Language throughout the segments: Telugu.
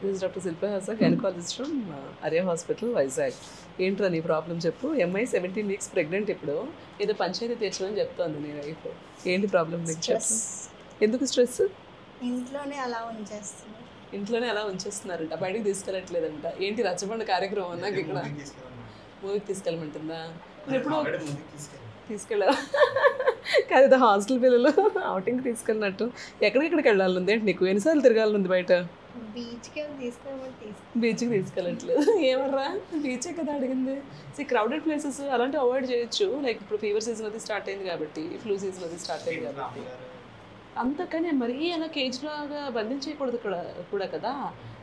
This is doctor Shilpa Hasa, gynaecologist from Arya hospital, Vizag. ఏంట్రా నీ ప్రాబ్లం చెప్పు. MI 17 weeks pregnant. ఇప్పుడు ఏదో పంచాయతీ తీర్చమని చెప్తోంది నీ వైఫ్. ఏంటి ప్రాబ్లం నీకు చెప్పు. ఎందుకు స్ట్రెస్? ఇంట్లోనే అలా ఉంచేస్తున్నారు. ఇంట్లోనే అలా ఉంచేస్తున్నారంట, బయటకు తీసుకెళ్ళట్లేదంట. ఏంటి రచ్చబండ కార్యక్రమం నాకు ఇక్కడ మూవీకి తీసుకెళ్ళమంటుందా? ఎప్పుడు తీసుకెళ్ళా కాదు, హాస్టల్ పిల్లలు అవుటింగ్కి తీసుకెళ్ళినట్టు ఎక్కడికి వెళ్ళాలి ఏంటి నీకు? ఎన్నిసార్లు తిరగాలనుంది బయట? బీచ్కి తీసుకెళ్ళట్లేదు. ఏమర్రా, బీచే కదా అడిగింది. క్రౌడెడ్ ప్లేసెస్ అలాంటివి అవాయిడ్ చేయొచ్చు. లైక్ ఇప్పుడు ఫీవర్ సీజన్ అది స్టార్ట్ అయింది కాబట్టి, ఫ్లూ సీజన్ అది స్టార్ట్ అయింది కాబట్టి. అంతకని మరీ అలా కేజ్ లాగా బంధించేయకూడదు కూడా కదా.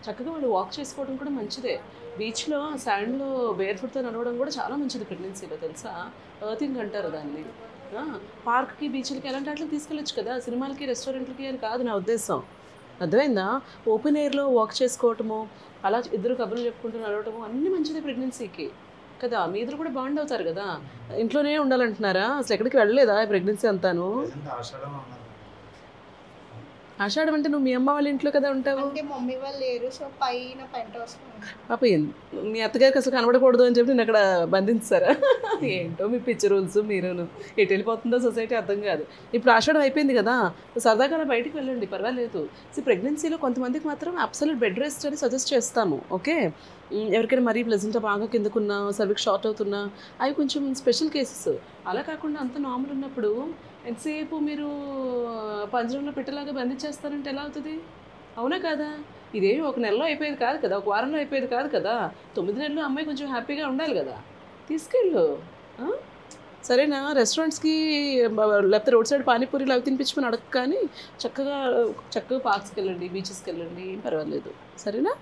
చక్కగా వాళ్ళు వాక్ చేసుకోవడం కూడా మంచిదే. బీచ్లో శాండ్లో బేర్ ఫుట్తో నడవడం కూడా చాలా మంచిది ప్రెగ్నెన్సీలో, తెలుసా? ఎర్తింగ్ అంటారు దాన్ని. పార్క్కి బీచ్లకి అలాంటి వాటికి తీసుకెళ్ళొచ్చు కదా, సినిమాలకి రెస్టారెంట్లకి అని కాదు నా ఉద్దేశం. అర్థమైందా? ఓపెన్ ఎయిర్లో వాక్ చేసుకోవటము, అలా ఇద్దరు కబుర్లు చెప్పుకుంటూ నడవటము అన్నీ మంచిదే ప్రెగ్నెన్సీకి కదా. మీ ఇద్దరు కూడా బాండ్ అవుతారు కదా. ఇంట్లోనే ఉండాలంటున్నారా? అసలు ఎక్కడికి వెళ్ళలేదా ప్రెగ్నెన్సీ అంతాను? ఆషాఢం అంటే నువ్వు మీ అమ్మ వాళ్ళ ఇంట్లో కదా ఉంటావు. మమ్మీ వాళ్ళు లేరు, సో పైన పెంట్ హౌస్ పాప మీ అత్తగారికి అసలు కనబడకూడదు అని చెప్పి నేను అక్కడ బంధించారా? ఏంటో మీ పిచ్చి రూల్స్ మీరును. ఎటు వెళ్ళిపోతుందో సొసైటీ అర్థం కాదు. ఇప్పుడు ఆషాఢం అయిపోయింది కదా, సరదాగా బయటికి వెళ్ళండి, పర్వాలేదు. ప్రెగ్నెన్సీలో కొంతమందికి మాత్రం అబ్సల్యూట్ బెడ్ రెస్ట్ అని సజెస్ట్ చేస్తాము. ఓకే, ఎవరికైనా మరీ ప్లెజెంట్గా బాగా కిందకున్నా, సర్విక్స్ షార్ట్ అవుతున్నా, అవి కొంచెం స్పెషల్ కేసెస్. అలా కాకుండా అంత నార్మల్ ఉన్నప్పుడు ఎంతసేపు మీరు పంజరంలో పెట్టేలాగా బంధించేస్తారంటే ఎలా అవుతుంది? అవునా కాదా? ఇదేమి ఒక నెలలో అయిపోయేది కాదు కదా, ఒక వారంలో అయిపోయేది కాదు కదా. 9 నెలలు అమ్మాయి కొంచెం హ్యాపీగా ఉండాలి కదా. తీసుకెళ్ళు, సరేనా? రెస్టారెంట్స్కి లేకపోతే రోడ్ సైడ్ పానీపూరీలు అవి తినిపించుకొని అడగ, కానీ చక్కగా పార్క్స్కి వెళ్ళండి, బీచెస్కి వెళ్ళండి, పర్వాలేదు. సరేనా?